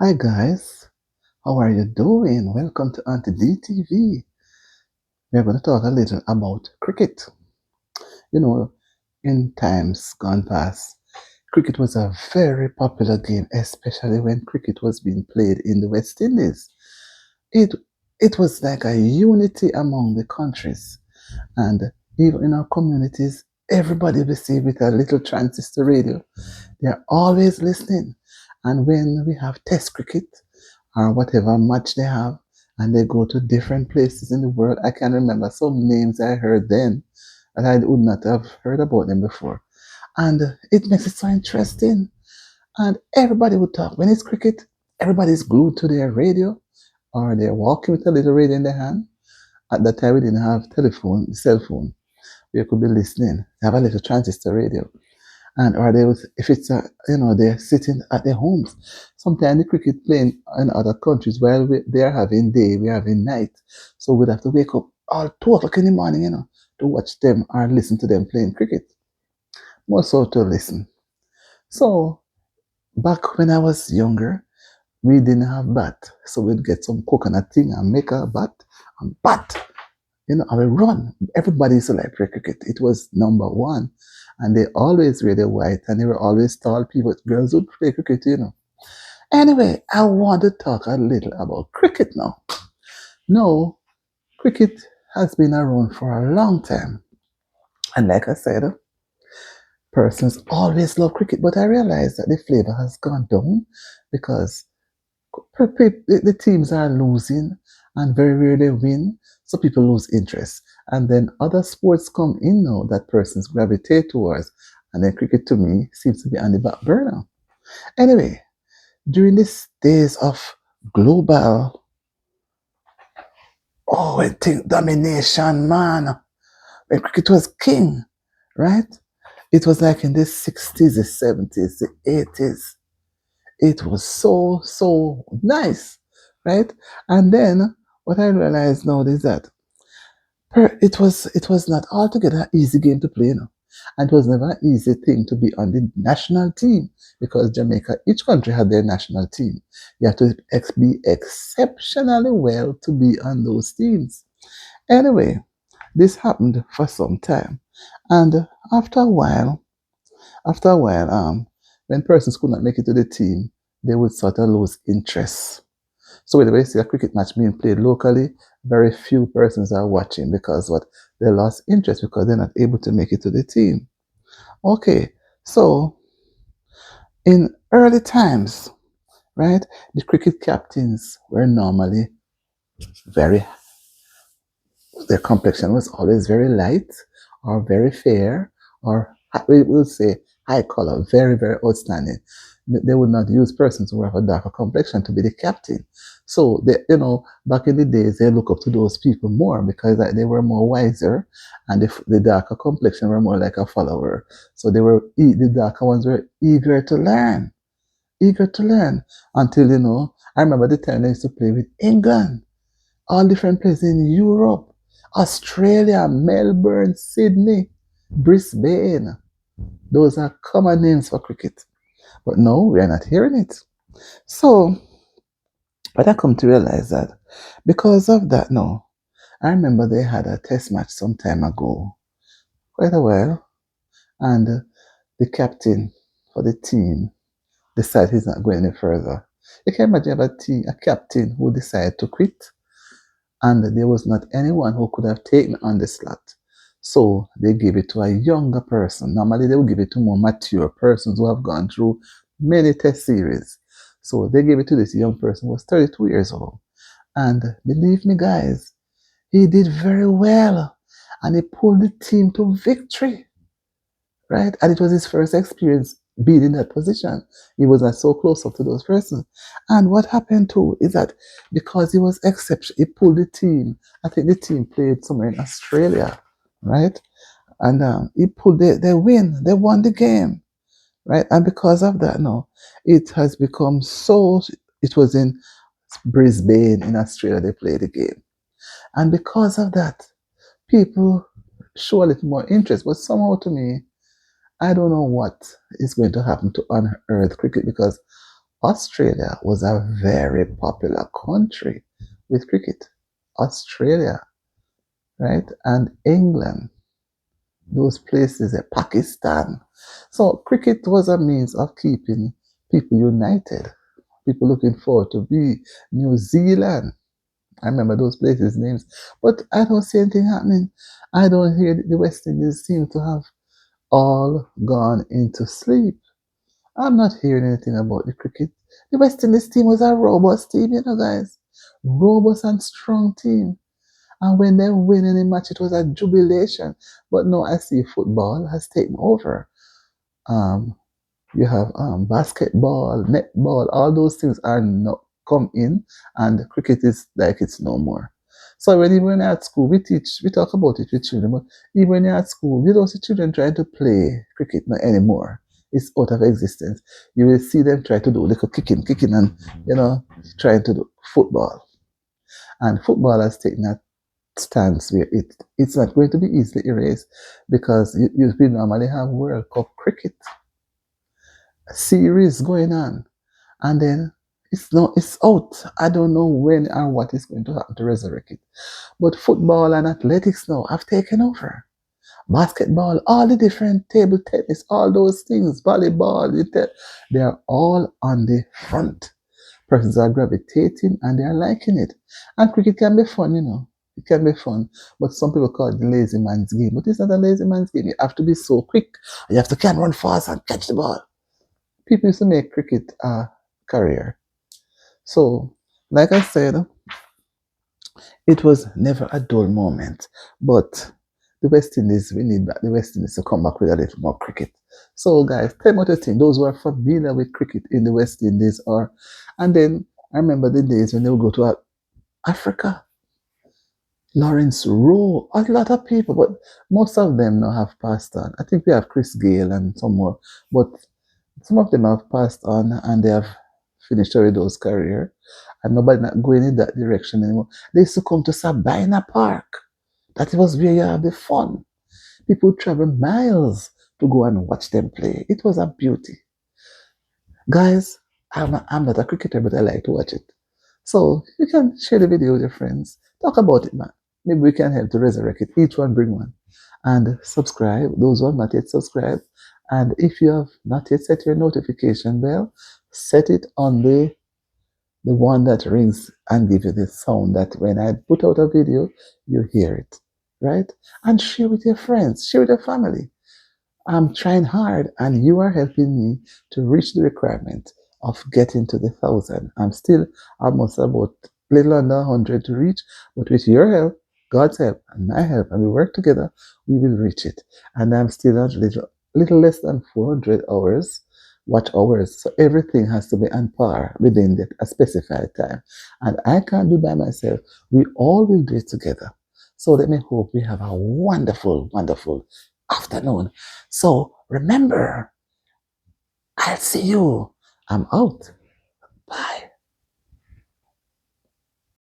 Hi guys, how are you doing? Welcome to Auntie DTV. We're going to talk a little about cricket. You know, in times gone past, cricket was a very popular game, especially when cricket was being played in the West Indies. It it was like a unity among the countries, and even in our communities, everybody received with a little transistor radio. They're always listening, and when we have Test cricket or whatever match they have, and they go to different places in the world. I can remember some names I heard then that I would not have heard about them before. And it makes it so interesting. And everybody would talk. When it's cricket, everybody's glued to their radio or they're walking with a little radio in their hand. At that time, we didn't have cell phone. You could be listening. They have a little transistor radio and or they was if it's a they're sitting at their homes. Sometimes the cricket playing in other countries while they're having day, we're having night. So we'd have to wake up all 2 o'clock in the morning, to watch them or listen to them playing cricket. More so to listen. So back when I was younger, we didn't have bat. So we'd get some coconut thing and make a bat and bat. I will run. Everybody used to like play cricket. It was number one. And they always wear the white and they were always tall people. Girls would play cricket. Anyway, I want to talk a little about cricket now. No, cricket has been around for a long time. And like I said, persons always love cricket, but I realize that the flavor has gone down because the teams are losing and very rarely win, so people lose interest. And then other sports come in now that persons gravitate towards, and then cricket to me seems to be on the back burner. Anyway, during these days of global, I think domination, man, when cricket was king, right? It was like in the 60s, the 70s, the 80s. It was so nice, right? And then what I realized now is that it was not altogether an easy game to play. And it was never an easy thing to be on the national team because Jamaica, each country had their national team. You have to be exceptionally well to be on those teams. Anyway, this happened for some time, and after a while, when persons could not make it to the team, they would sort of lose interest. So whenever you see a cricket match being played locally, very few persons are watching because what they lost interest because they're not able to make it to the team. Okay, so in early times, right, the cricket captains were normally very their complexion was always very light or very fair or we will say high color, very, very outstanding. They would not use persons who have a darker complexion to be the captain. So back in the days, they look up to those people more because they were more wiser, and the darker complexion were more like a follower. So the darker ones were eager to learn until I remember the time they used to play with England, all different places in Europe, Australia, Melbourne, Sydney, Brisbane. Those are common names for cricket. But no, we are not hearing it. So, but I come to realize that because of that, no, I remember they had a test match some time ago, quite a while, and the captain for the team decided he's not going any further. You can imagine a captain who decided to quit, and there was not anyone who could have taken on the slot. So they gave it to a younger person. Normally, they would give it to more mature persons who have gone through many test series. So they gave it to this young person who was 32 years old. And believe me, guys, he did very well. And he pulled the team to victory, right? And it was his first experience being in that position. He was not so close up to those persons. And what happened too is that because he was exceptional, he pulled the team. I think the team played somewhere in Australia, right? And he pulled they win. They won the game, right? And because of that, no, it has become so. It was in Brisbane in Australia they played the game, and because of that, people show a little more interest. But somehow, to me, I don't know what is going to happen to unearth cricket because Australia was a very popular country with cricket. Australia, right? And England, those places, Pakistan. So cricket was a means of keeping people united. People looking forward to be New Zealand. I remember those places' names, but I don't see anything happening. I don't hear the West Indies seem to have all gone into sleep. I'm not hearing anything about the cricket. The West Indies team was a robust team, guys. Robust and strong team. And when they win any match, it was a jubilation. But no, I see football has taken over. Um, you have basketball, netball, all those things are not come in, and cricket is like it's no more. So when even at school, we talk about it with children, but even when you're at school, you don't see children trying to play cricket not anymore. It's out of existence. You will see them try to do little kicking, and trying to do football. And football has taken a stance where it's not going to be easily erased because we normally have World Cup cricket series going on, and then it's out. I don't know when and what is going to happen to resurrect it. But football and athletics now have taken over. Basketball, all the different table tennis, all those things, volleyball, they are all on the front. Persons are gravitating and they are liking it. And cricket can be fun. It can be fun. But some people call it the lazy man's game. But it's not a lazy man's game. You have to be so quick. You have to can run fast and catch the ball. People used to make cricket a career. So, like I said, it was never a dull moment. But the West Indies, we need the West Indies to come back with a little more cricket. So, guys, tell me what you think. Those who are familiar with cricket in the West Indies are. And then I remember the days when they would go to Africa. Lawrence Rowe, a lot of people, but most of them now have passed on. I think we have Chris Gale and some more, but some of them have passed on and they have finished already those career, and nobody not going in that direction anymore. They used to come to Sabina Park. That was where you have the fun. People would travel miles to go and watch them play. It was a beauty. Guys, I'm not a cricketer, but I like to watch it. So you can share the video with your friends. Talk about it, man. Maybe we can help to resurrect it. Each one bring one. And subscribe, those who have not yet subscribed. And if you have not yet set your notification bell, set it on the one that rings and give you the sound that when I put out a video, you hear it. Right? And share with your friends, share with your family. I'm trying hard and you are helping me to reach the requirement of getting to the 1,000. I'm still almost about little under 100 to reach, but with your help, God's help, and my help, and we work together, we will reach it. And I'm still at little less than 400 hours, watch hours. So everything has to be on par within a specified time. And I can't do by myself. We all will do it together. So let me hope we have a wonderful, wonderful afternoon. So remember, I'll see you. I'm out. Bye.